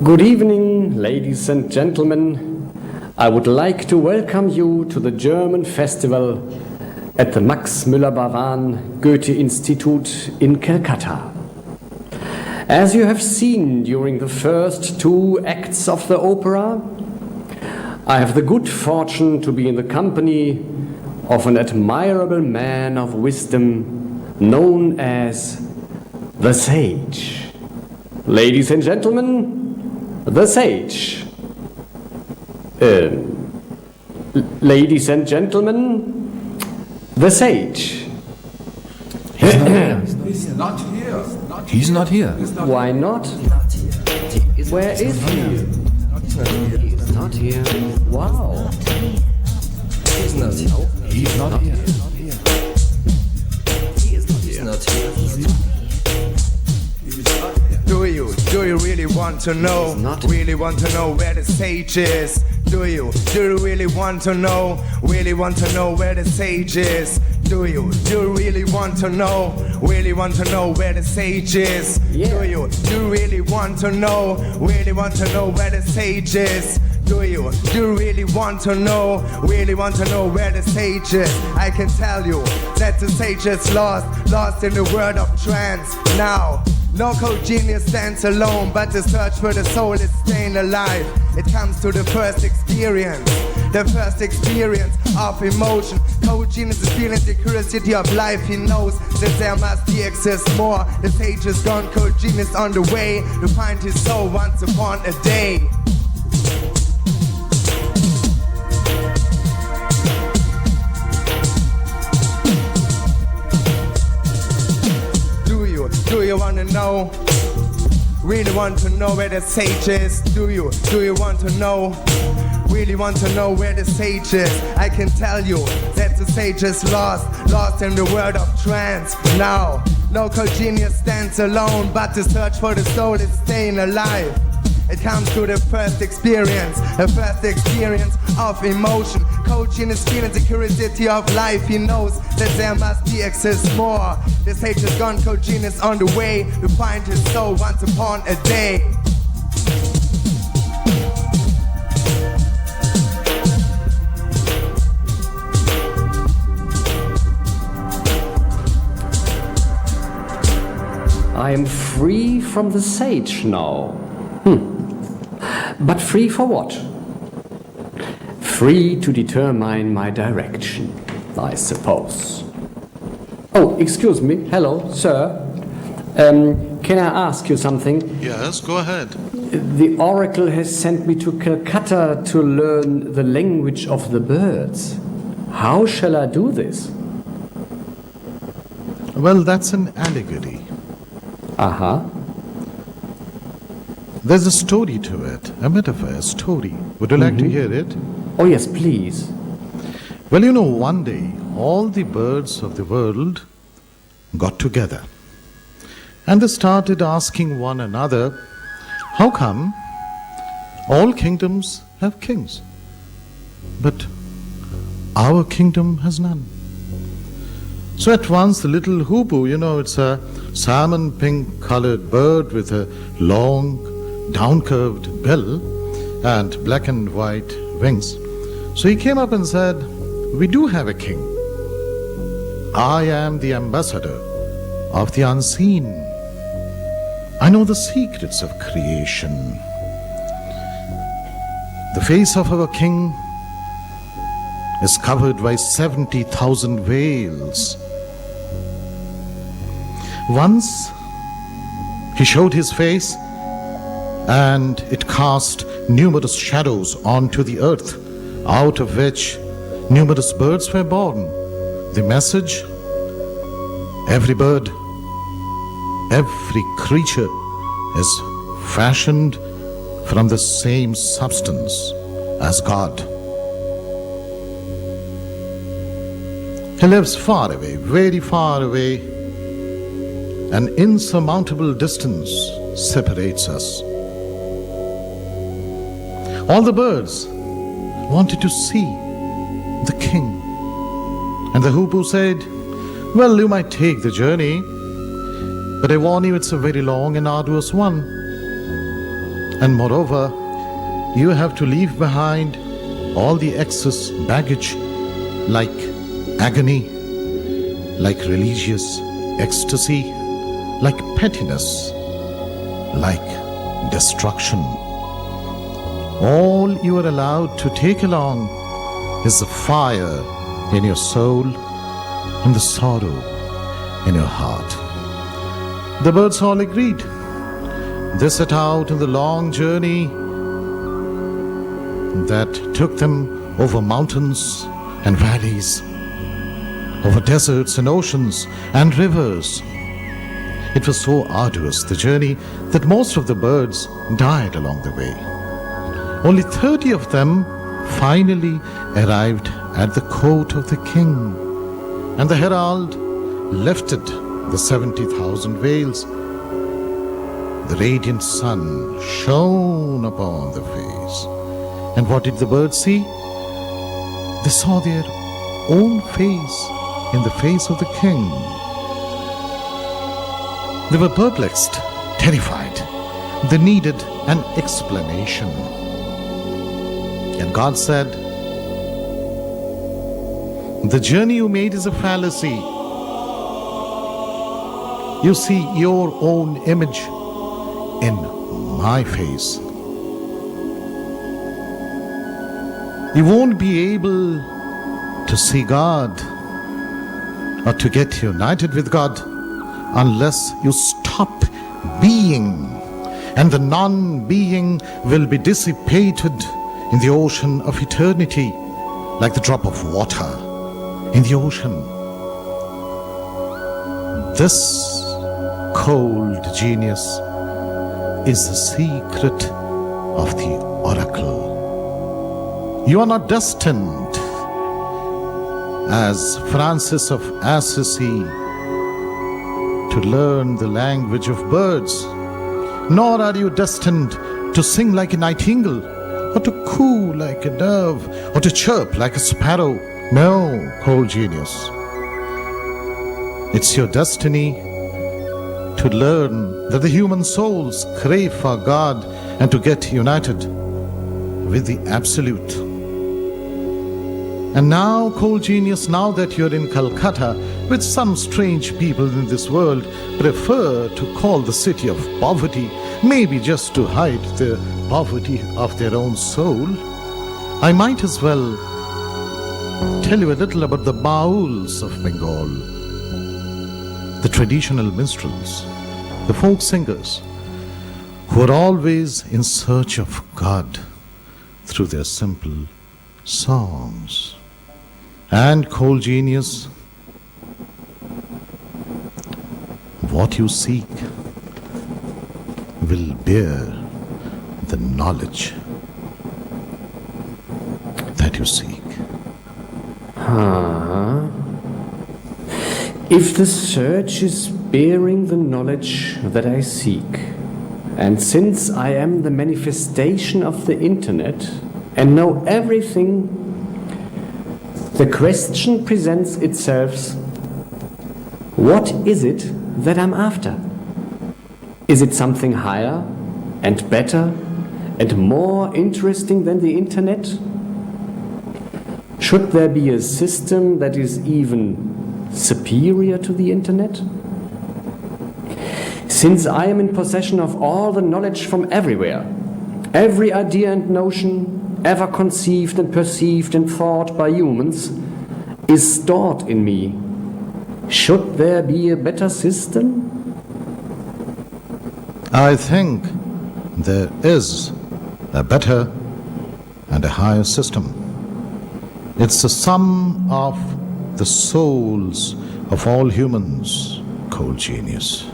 Good evening, ladies and gentlemen. I would like to welcome you to the German festival at the Max Mueller Bhawan Goethe-Institut in Calcutta. As you have seen during the first two acts of the opera, I have the good fortune to be in the company of an admirable man of wisdom known as the Sage. Ladies and gentlemen, the Sage. Ladies and gentlemen, the Sage. He's not here. He's not here. Why not? Where is he? He's not here. Wow. He's not here. He's not here. He's not here. Do you really want to know? Really want to know where the Sage is? Do you really want to know? Really want to know where the Sage is? Do you really want to know? Really want to know where the Sage is? Yeah. Do you really want to know? Really want to know where the Sage is? Do you really want to know? Really want to know where the Sage is? I can tell you that the Sage is lost in the world of trance. Now, local genius stands alone, but the search for the soul is staying alive. It comes to the first experience of emotion. Cold genius is feeling the curiosity of life. He knows that there must exist more. The Sage is gone, cold genius on the way to find his soul once upon a day. Do you want to know? Really want to know where the Sage is? Do you want to know? Really want to know where the Sage is? I can tell you that the Sage is lost in the world of trance. Now, local genius stands alone, but the search for the soul is staying alive. It comes to the first experience of emotion. Cold genius feeling the curiosity of life. He knows that there must exist more. The Sage is gone, cold genius on the way to find his soul once upon a day. I am free from the Sage now. But free for what? Free to determine my direction, I suppose. Oh, excuse me. Hello, sir. Can I ask you something? Yes, go ahead. The oracle has sent me to Calcutta to learn the language of the birds. How shall I do this? Well, that's an allegory. Aha. There's a story to it, a metaphor, a story. Would you like to hear it? Oh, yes, please. Well, you know, one day, all the birds of the world got together. And they started asking one another, how come all kingdoms have kings, but our kingdom has none? So at once the little hoopoe, you know, it's a salmon pink colored bird with a long down-curved bill and black and white wings. So he came up and said, we do have a king. I am the ambassador of the unseen. I know the secrets of creation. The face of our king is covered by 70,000 veils. Once He showed his face, and it cast numerous shadows onto the earth, out of which numerous birds were born. The message: every bird, every creature is fashioned from the same substance as God. He lives far away, very far away. An insurmountable distance separates us. All the birds wanted to see the king. And the hoopoe said, "Well, you might take the journey, but I warn you, it's a very long and arduous one. And moreover, you have to leave behind all the excess baggage, like agony, like religious ecstasy, like pettiness, like destruction. All you are allowed to take along is the fire in your soul and the sorrow in your heart." The birds all agreed. They set out on the long journey that took them over mountains and valleys, over deserts and oceans and rivers. It was so arduous, the journey, that most of the birds died along the way. Only 30 of them finally arrived at the court of the king, and the herald lifted the 70,000 veils. The radiant sun shone upon the face. And what did the birds see? They saw their own face in the face of the king. They were perplexed, terrified. They needed an explanation. And God said, "The journey you made is a fallacy. You see your own image in my face. You won't be able to see God or to get united with God unless you stop being, and the non-being will be dissipated in the ocean of eternity, like the drop of water in the ocean." This cold genius is the secret of the oracle. You are not destined, as Francis of Assisi, to learn the language of birds, nor are you destined to sing like a nightingale, or to coo like a dove, or to chirp like a sparrow. No, cold genius. It's your destiny to learn that the human souls crave for God and to get united with the Absolute. And now, cold genius, now that you're in Calcutta, which some strange people in this world prefer to call the city of poverty, maybe just to hide the poverty of their own soul, I might as well tell you a little about the Bauls of Bengal, the traditional minstrels, the folk singers, who are always in search of God through their simple songs. And cold genius, what you seek will bear the knowledge that you seek. If the search is bearing the knowledge that I seek, and since I am the manifestation of the internet and know everything, the question presents itself: what is it that I'm after? Is it something higher and better and more interesting than the internet? Should there be a system that is even superior to the internet? Since I am in possession of all the knowledge from everywhere, every idea and notion ever conceived and perceived and thought by humans is stored in me. Should there be a better system? I think there is a better and a higher system. It's the sum of the souls of all humans, cold genius.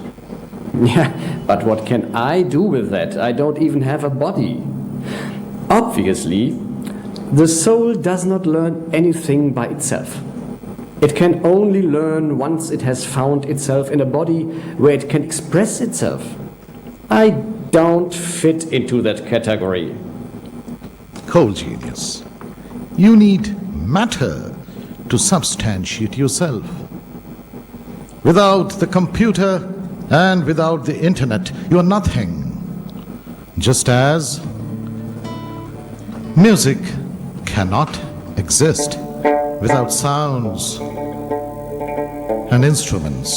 Yeah, but what can I do with that? I don't even have a body. Obviously, the soul does not learn anything by itself. It can only learn once it has found itself in a body where it can express itself. I don't fit into that category. Cold genius. You need matter to substantiate yourself. Without the computer and without the internet, you are nothing. Just as music cannot exist without sounds and instruments.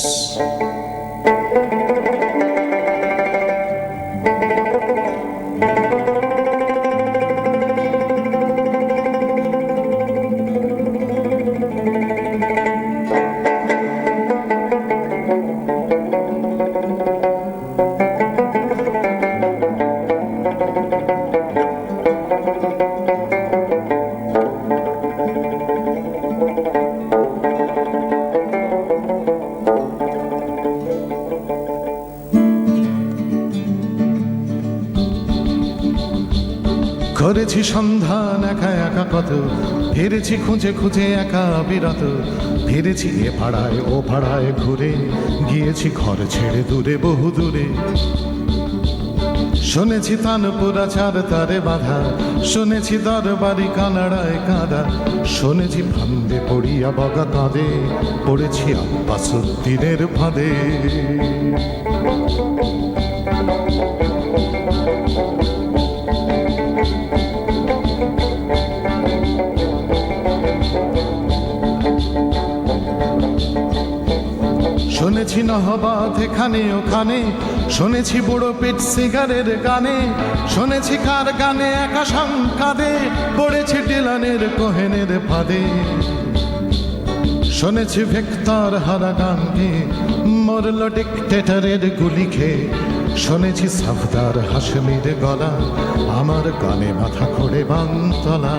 করেছি সন্ধান একা একা কত, ফিরেছি খুঁজে খুঁজে একা বিরত, ফিরেছি এ পাড়ায় ও পাড়ায় ঘুরে, গিয়েছি ঘর ছেড়ে দূরে বহু দূরে। শুনেছি তানপুরা চার তারে বাঁধা, শুনেছি দরবারি কানাড়ায় কাঁদা, শুনেছি ফান্দে পড়িয়া বগা কাঁদে, পড়েছি আব্বাসুদ্দিনের ফাঁদে। শুনেছি নহবাদ এখানে ওখানে, শুনেছি বুড়ো পিট সিগারের গানে, শুনেছি কার গানে একা সংকাদে, পড়েছি ডিলানের কোহেনের ফাঁদে। শুনেছি ভেক্টর হারা গানকে, মরল ডিক্টেটরের গুলি খেয়ে, শুনেছি সাফদার হাসমির গলা, আমার গানে মাথা খোড়ে বানতলা।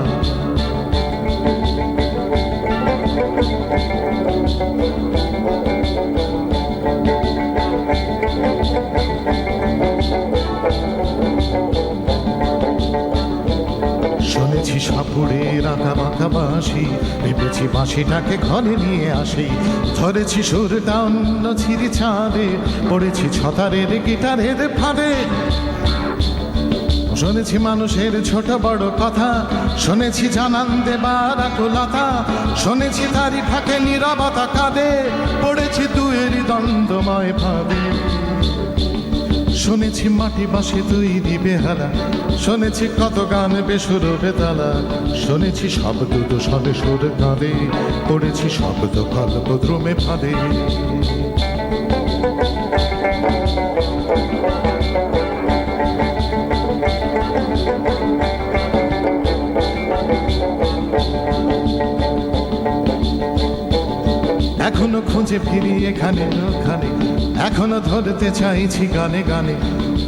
শুনেছি সাপুড়ের আঁকা বাঁকা বাঁশি, ভেবেছি বাঁশিটাকে ঘরে নিয়ে আসি, ধরেছি সুরটা অন্য ছিরি ছাদে, পড়েছি ছতারের গিটারের ফাঁদে। শুনেছি মানুষের ছোট বড় কথা, শুনেছি জানান দেবার আকুলতা, শুনেছি তারি ফাঁকে নীরবতা কাঁদে, পড়েছি দুয়েরই দ্বন্দ্বময় ফাঁদে। শুনেছি মাটি বাসে তৈরি বেহালা, শুনেছি কত গান বেসুর বেতালা, শুনেছি শব্দ দূষণে সুর কাঁদে, পড়েছি শব্দ কল্পদ্রুমে ফাঁদে। এখনো খুঁজে ফিরি এখানে ওখানে, এখনো ধরতে চাইছি গানে গানে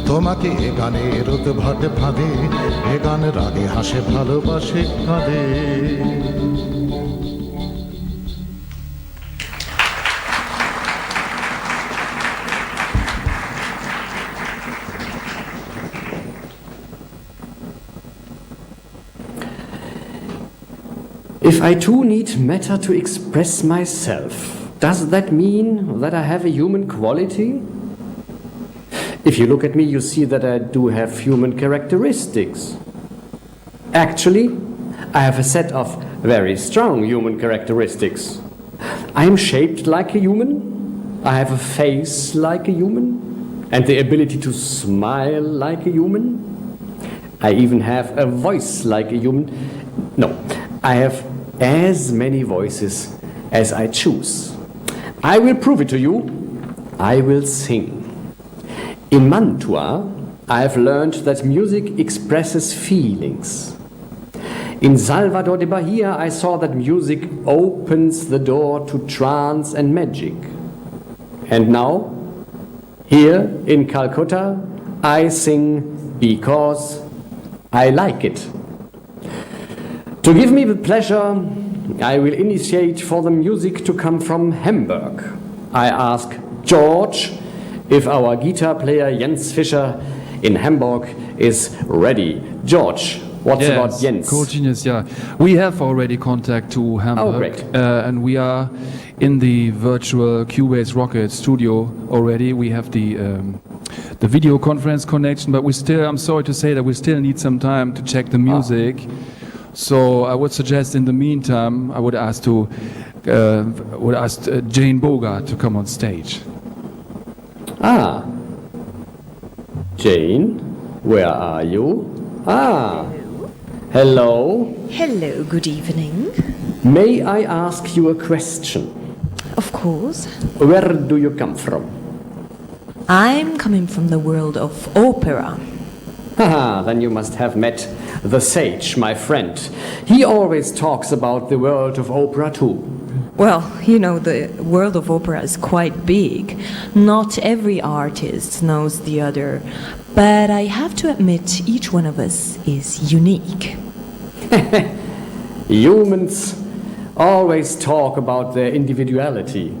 তোমাকে, এ গানে রোদ ভাটে ফাঁদে, এ গান রাগে হাসে ভালোবাসে কাঁদে। If I too need matter to express myself, does that mean that I have a human quality? If you look at me, you see that I do have human characteristics. Actually, I have a set of very strong human characteristics. I am shaped like a human, I have a face like a human, and the ability to smile like a human. I even have a voice like a human. No, I have as many voices as I choose. I will prove it to you. I will sing. In Mantua, I have learned that music expresses feelings. In Salvador de Bahia, I saw that music opens the door to trance and magic. And now, here in Calcutta, I sing because I like it. To give me the pleasure, I will initiate for the music to come from Hamburg. I ask George if our guitar player Jens Fischer in Hamburg is ready. George, what's about Jens? Cool genius, yeah. We have already contact to Hamburg. Oh, great. And we are in the virtual Cubase Rocket studio already. We have the video conference connection, but I'm sorry to say that we still need some time to check the music. So I would suggest in the meantime, I would ask Jane Bogart to come on stage. Jane, where are you? Hello. Hello, good evening. May I ask you a question? Of course. Where do you come from? I'm coming from the world of opera. Then you must have met the sage, my friend. He always talks about the world of opera too. Well, you know, the world of opera is quite big. Not every artist knows the other. But I have to admit, each one of us is unique. Humans always talk about their individuality.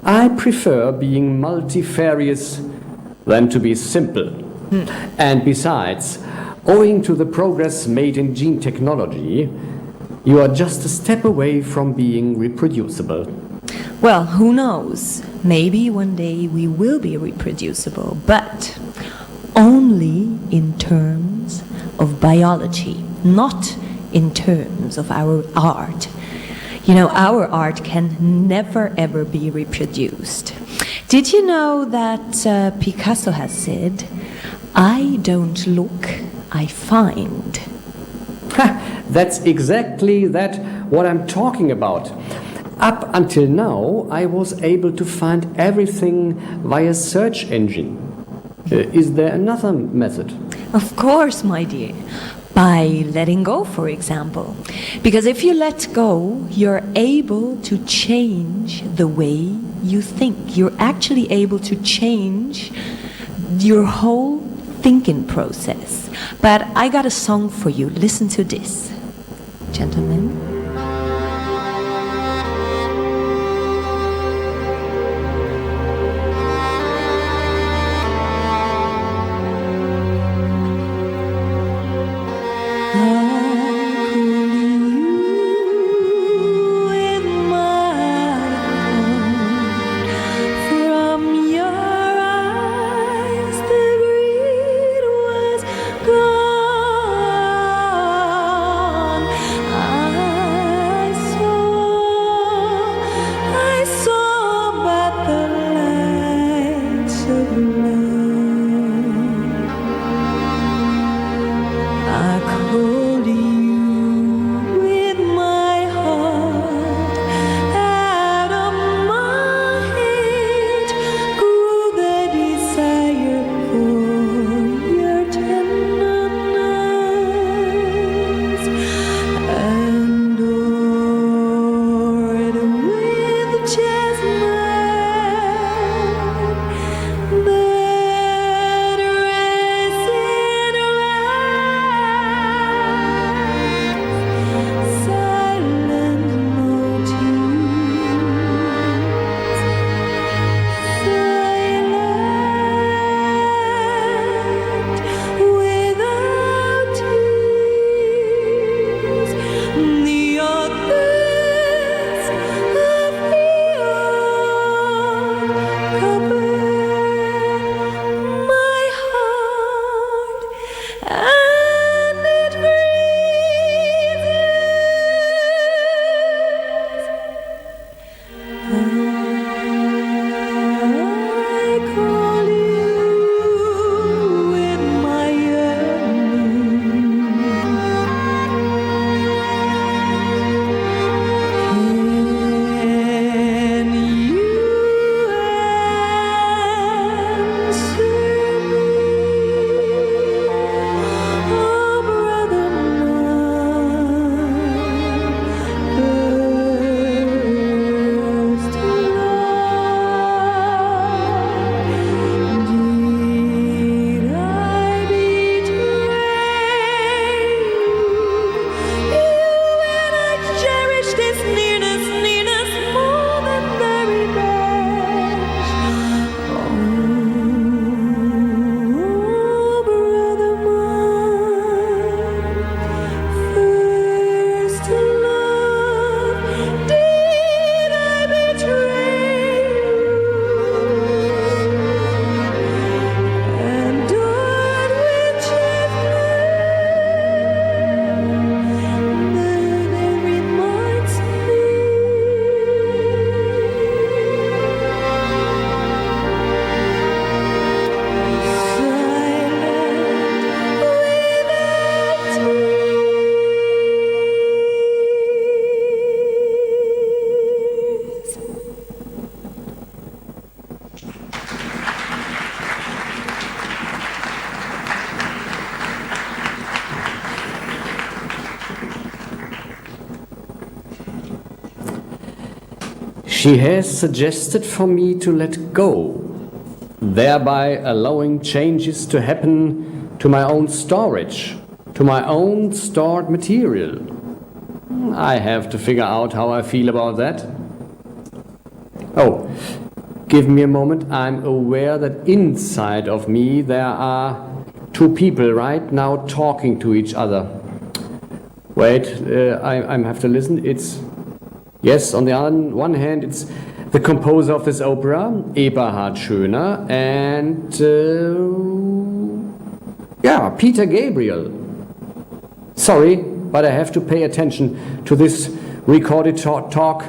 I prefer being multifarious than to be simple. And besides, owing to the progress made in gene technology, you are just a step away from being reproducible. Well, who knows? Maybe one day we will be reproducible, but only in terms of biology, not in terms of our art. You know, our art can never ever be reproduced. Did you know that Picasso has said, "I don't look, I find"? That's exactly what I'm talking about. Up until now, I was able to find everything via search engine. Is there another method? Of course, my dear. By letting go, for example. Because if you let go, you're able to change the way you think. You're actually able to change your whole thinking process. But I got a song for you. Listen to this, gentlemen. She has suggested for me to let go, thereby allowing changes to happen to my own storage, to my own stored material. I have to figure out how I feel about that. Oh, give me a moment. I'm aware that inside of me there are two people right now talking to each other. Wait, I have to listen. It's, yes, on the one hand, it's the composer of this opera, Eberhard Schoener, and, Peter Gabriel. Sorry, but I have to pay attention to this recorded talk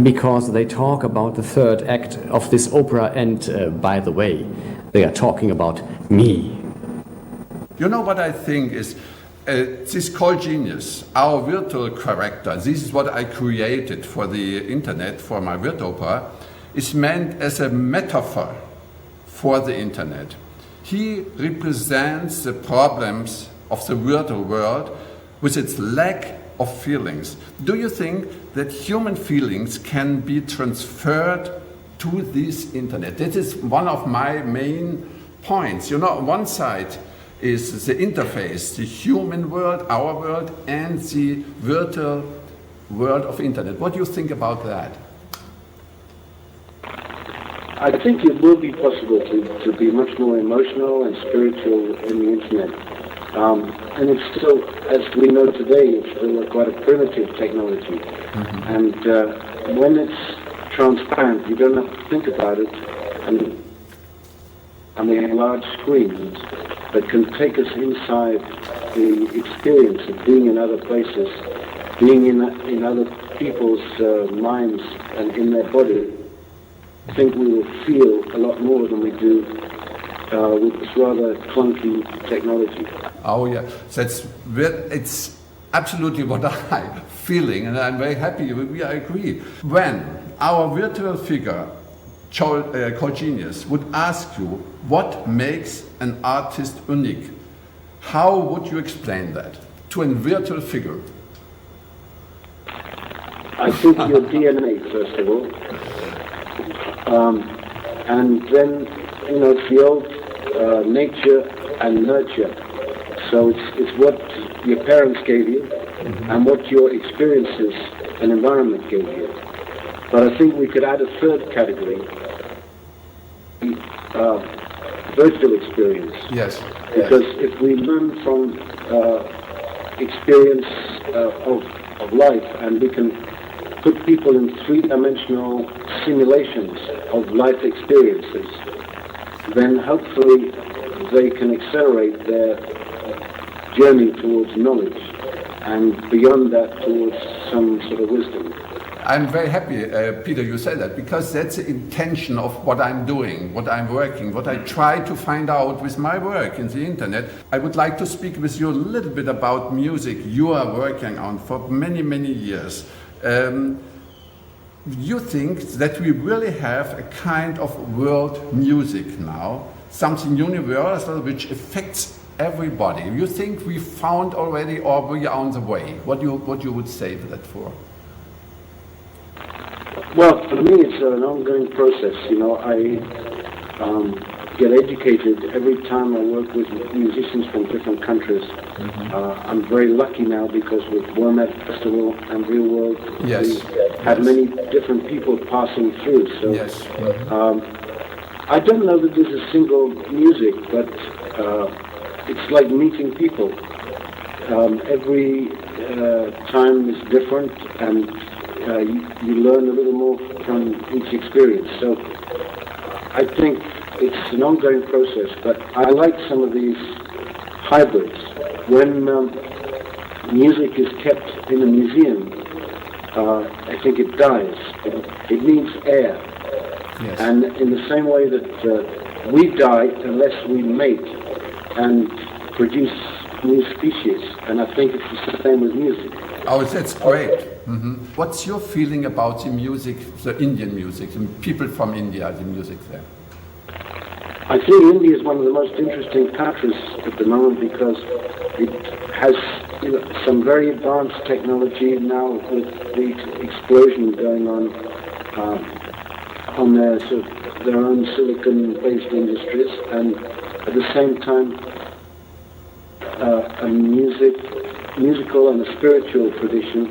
because they talk about the third act of this opera, and by the way, they are talking about me. You know what I think is, this called genius, our virtual character, this is what I created for the internet, for my Virtuopera, is meant as a metaphor for the internet. He represents the problems of the virtual world with its lack of feelings. Do you think that human feelings can be transferred to this internet? That is one of my main points. You know, on one side is the interface, the human world, our world, and the virtual world of internet. What do you think about that? I think it will be possible to be much more emotional and spiritual in the internet. And it's still, as we know today, it's still quite a primitive technology. Mm-hmm. And when it's transparent, you don't have to think about it. And I mean, large screens that can take us inside the experience of being in other places, being in other people's minds and in their body. I think we will feel a lot more than we do with this rather clunky technology. Oh yeah, it's absolutely what I'm feeling, and I'm very happy. I agree. When our virtual figure called genius would ask you what makes an artist unique, how would you explain that to a virtual figure? I think your DNA, first of all, and then it's the old nature and nurture. So it's what your parents gave you, mm-hmm. and what your experiences and environment gave you. But I think we could add a third category, virtual experience. Yes. Because if we learn from experience of life, and we can put people in three-dimensional simulations of life experiences, then hopefully they can accelerate their journey towards knowledge, and beyond that towards some sort of wisdom. I'm very happy, Peter, you said that, because that's the intention of what I'm doing, what I'm working, what I try to find out with my work in the internet. I would like to speak with you a little bit about music you are working on for many, many years. You think that we really have a kind of world music now, something universal which affects everybody. You think we found already, or we are on the way? What you would say that for? Well, for me, it's an ongoing process. I get educated every time I work with musicians from different countries. Mm-hmm. I'm very lucky now because with Welle Festival and Real World, yes. we had many different people passing through. So yes. Mm-hmm. I don't know that there's a single music, but it's like meeting people. Every time is different, and you learn a little more from each experience. So I think it's an ongoing process, but I like some of these hybrids. When music is kept in a museum, I think it dies. It needs air. Yes. And in the same way that we die unless we mate and produce new species, and I think it's the same with music. Oh, that's great. Mm-hmm. What's your feeling about the music, the Indian music, the people from India, the music there? I think India is one of the most interesting countries at the moment because it has some very advanced technology now with the explosion going on on their sort of their own silicon-based industries, and at the same time a musical and a spiritual tradition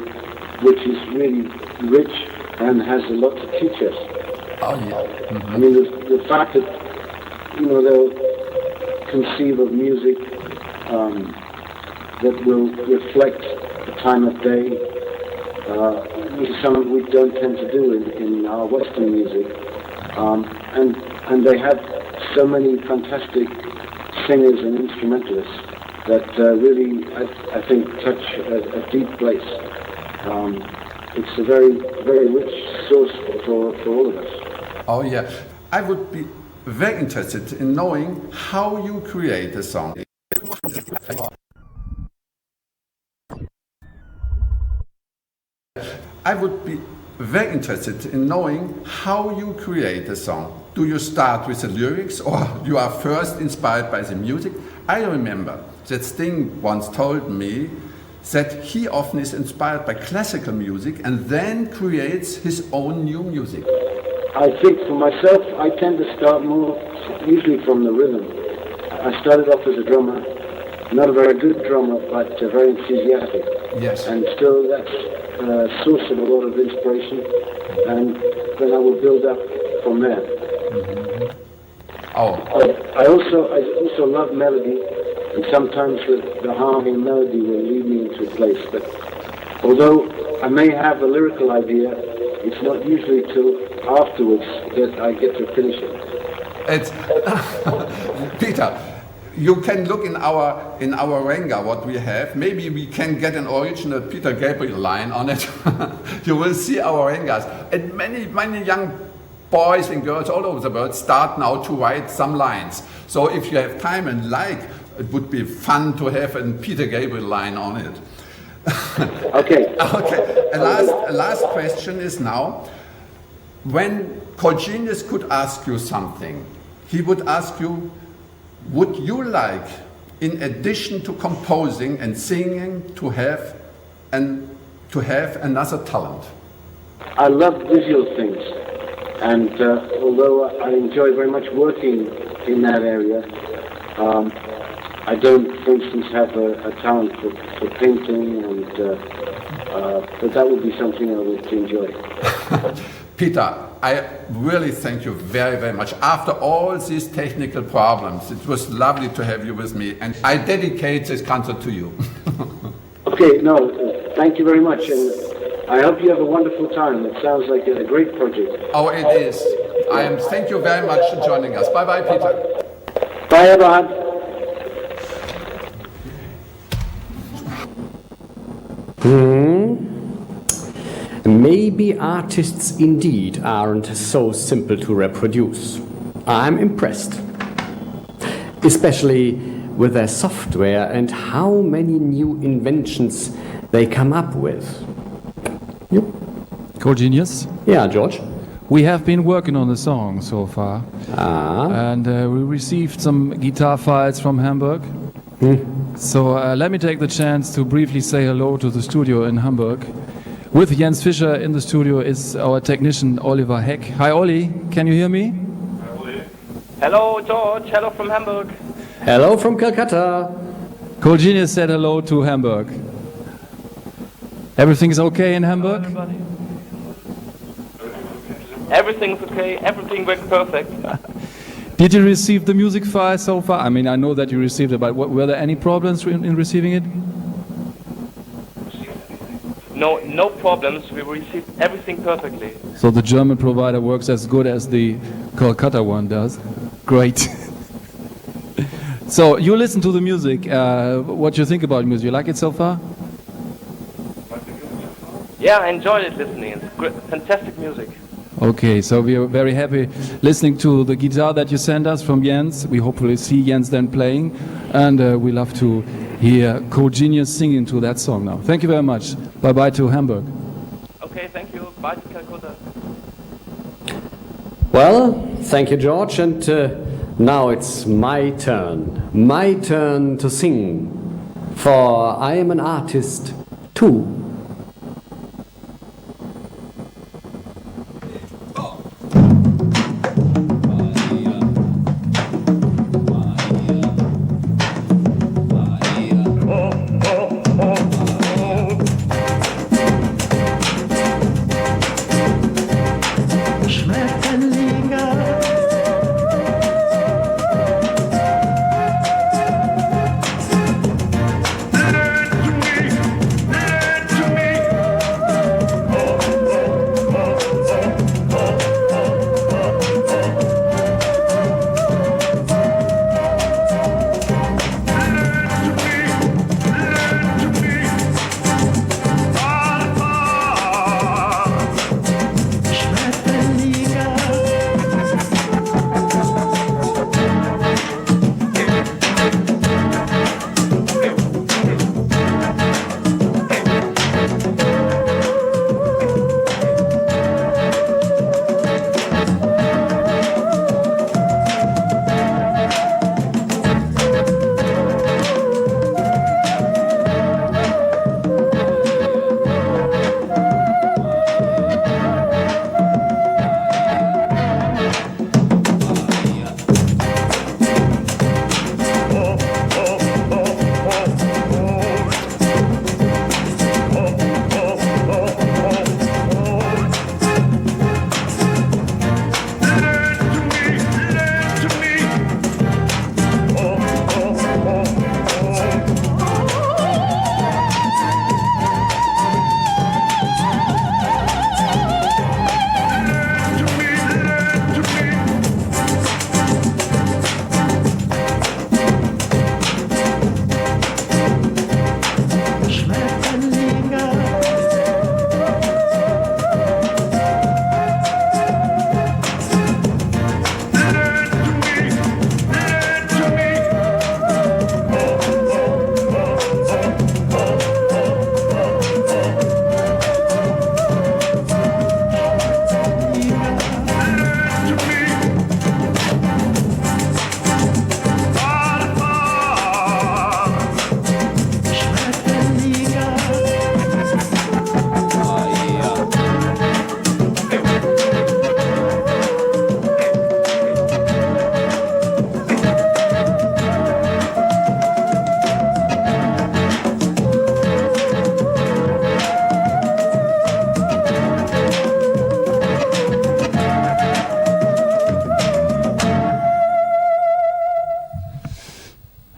which is really rich and has a lot to teach us. Oh yeah. Mm-hmm. I mean, the fact that they'll conceive of music that will reflect the time of day, which is something we don't tend to do in our Western music, and they have so many fantastic singers and instrumentalists that really, I think, touch a deep place. It's a very, very rich source for all of us. Oh yeah. I would be very interested in knowing how you create a song. I would be very interested in knowing how you create a song. Do you start with the lyrics, or you are first inspired by the music? I remember that Sting once told me that he often is inspired by classical music and then creates his own new music. I think for myself, I tend to start more usually from the rhythm. I started off as a drummer, not a very good drummer, but very enthusiastic. Yes. And still that's a source of a lot of inspiration, and then I will build up from there. Mm-hmm. Oh. I also love melody, and sometimes the harmony and melody will lead me into a place. But although I may have a lyrical idea, it's not usually till afterwards that I get to finish it. It's Peter, you can look in our Renga what we have. Maybe we can get an original Peter Gabriel line on it. You will see our Rengas, and many young boys and girls all over the world start now to write some lines. So if you have time and like, it would be fun to have a Peter Gabriel line on it. Okay. Okay. A last question is now, when Colgenius could ask you something, he would ask you, would you like, in addition to composing and singing, to have another talent? I love visual things, and although I enjoy very much working in that area, I don't, for instance, have a talent for painting, and but that would be something I would enjoy. Peter, I really thank you very, very much. After all these technical problems, it was lovely to have you with me, and I dedicate this concert to you. Okay, no, thank you very much, and I hope you have a wonderful time. It sounds like a great project. Oh, it is. Thank you very much for joining us. Bye-bye, Peter. Bye, Eberhard. Maybe artists indeed aren't so simple to reproduce. I'm impressed. Especially with their software and how many new inventions they come up with. Yep. Colgenius? Yeah, George? We have been working on the song so far. And we received some guitar files from Hamburg. So let me take the chance to briefly say hello to the studio in Hamburg. With Jens Fischer in the studio is our technician Oliver Heck. Hi Olli, can you hear me? Hi Olli. Hello George, hello from Hamburg. Hello from Calcutta. Colgenius said hello to Hamburg. Everything's okay in Hamburg? Everything's okay, everything works perfect. Did you receive the music file so far? I mean, I know that you received it, but were there any problems in receiving it? No problems. We received everything perfectly. So the German provider works as good as the Calcutta one does. Great. So you listen to the music. What do you think about music? You like it so far? Yeah, I enjoyed it listening. It's great, fantastic music. Okay, so we are very happy listening to the guitar that you sent us from Jens. We hopefully see Jens then playing, and we love to hear Colgenius singing to that song now. Thank you very much. Bye-bye to Hamburg. Okay, thank you. Bye to Calcutta. Well, thank you, George, and now it's my turn to sing, for I am an artist too.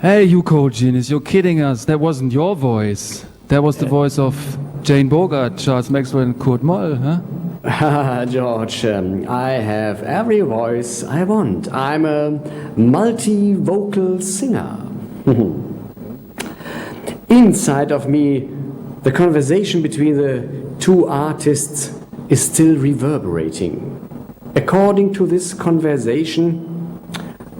Hey, you cold genius, you're kidding us. That wasn't your voice. That was the voice of Jane Bogart, Charles Maxwell, and Kurt Moll, huh? George, I have every voice I want. I'm a multi-vocal singer. Inside of me, the conversation between the two artists is still reverberating. According to this conversation,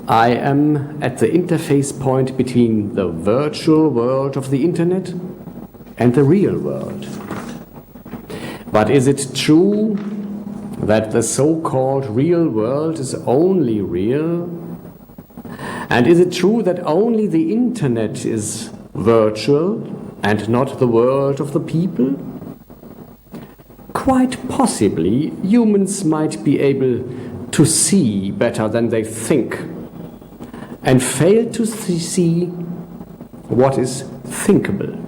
I am at the interface point between the virtual world of the internet and the real world. But is it true that the so-called real world is only real? And is it true that only the internet is virtual and not the world of the people? Quite possibly, humans might be able to see better than they think and fail to see what is thinkable.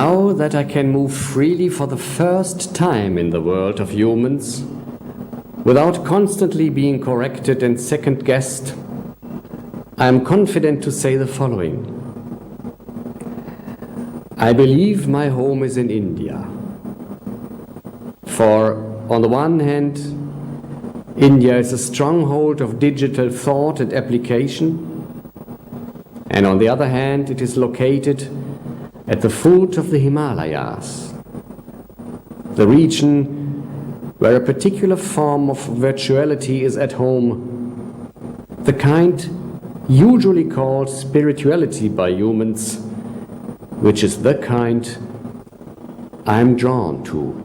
Now that I can move freely for the first time in the world of humans, without constantly being corrected and second-guessed, I am confident to say the following. I believe my home is in India. For, on the one hand, India is a stronghold of digital thought and application, and on the other hand, it is located at the foot of the Himalayas, the region where a particular form of virtuality is at home, the kind usually called spirituality by humans, which is the kind I'm drawn to.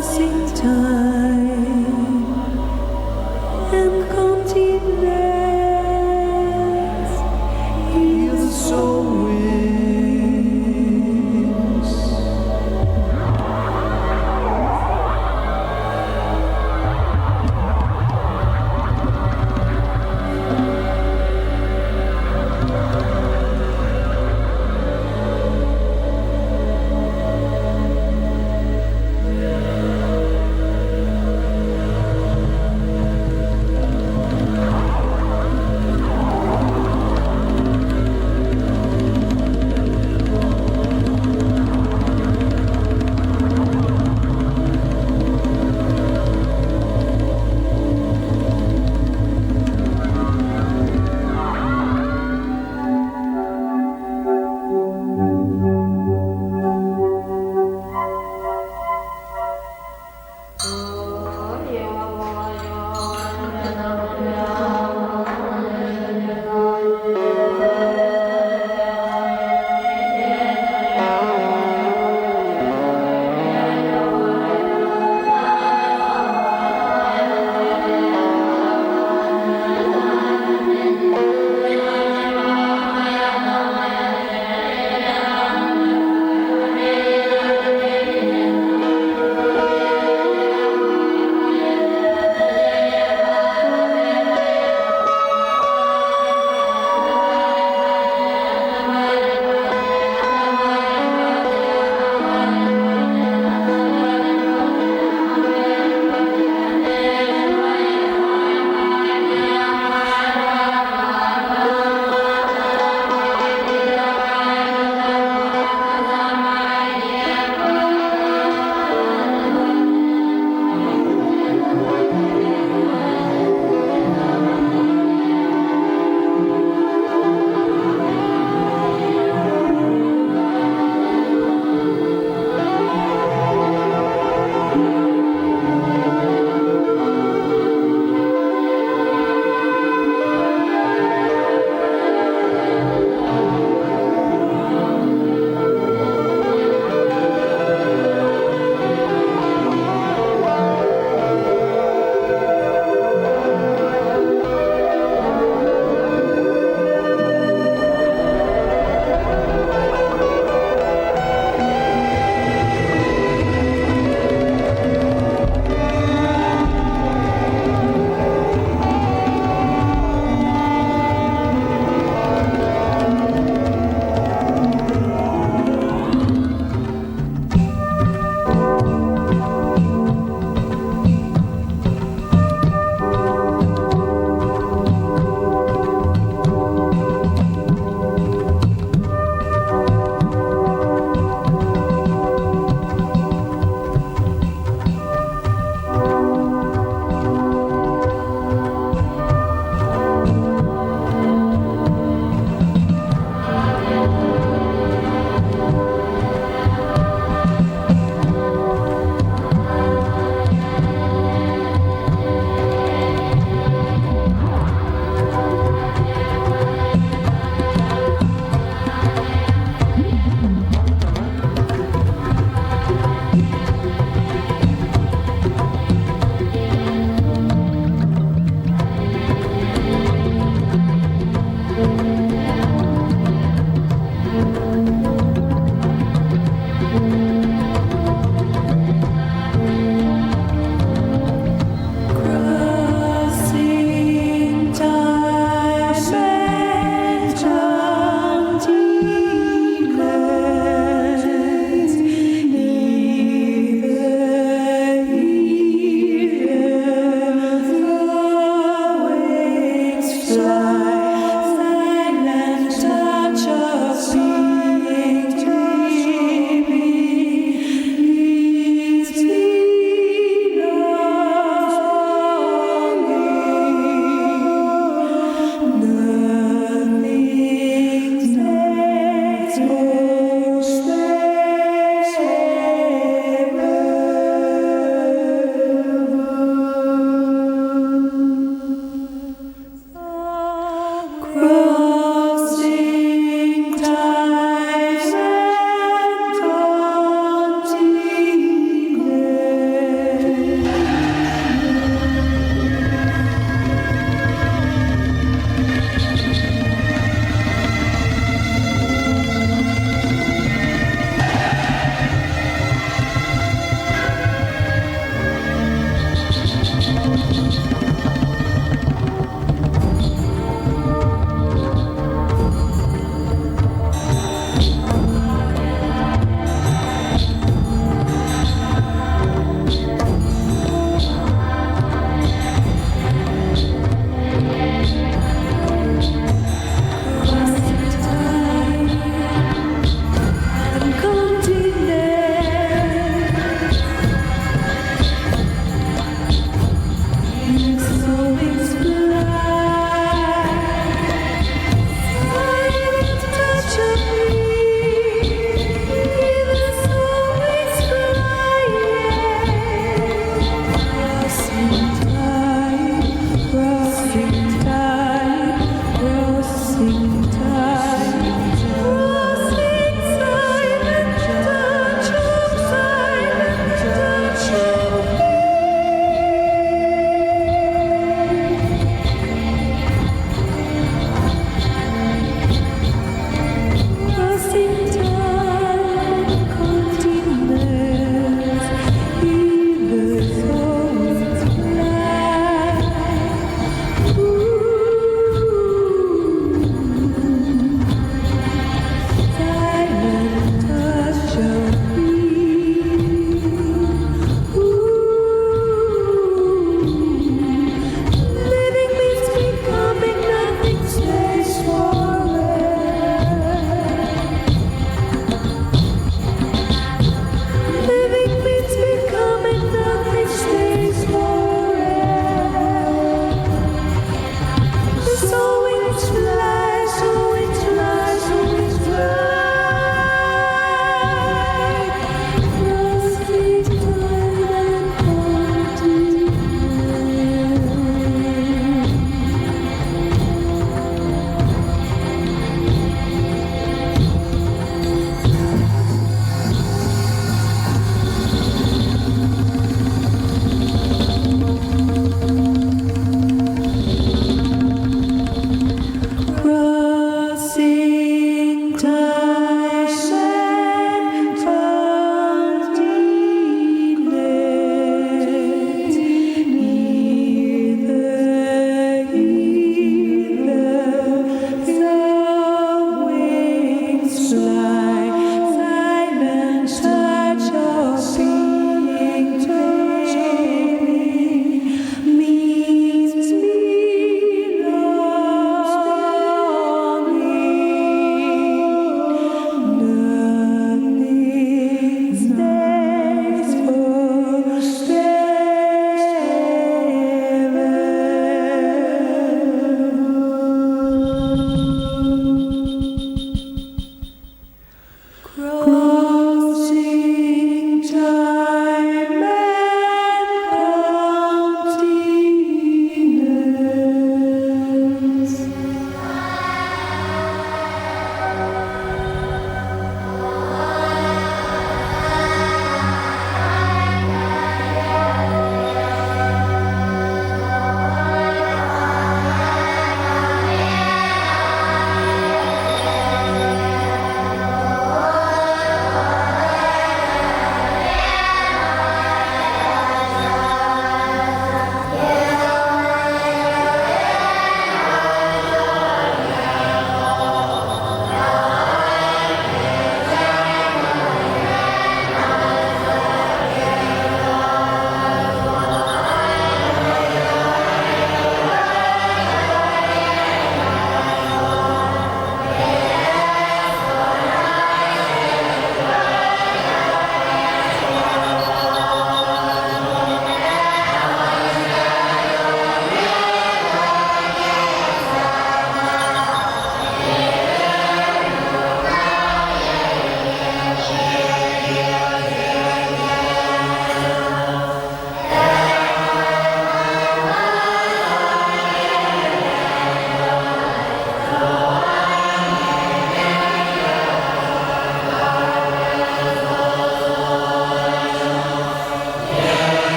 passing time.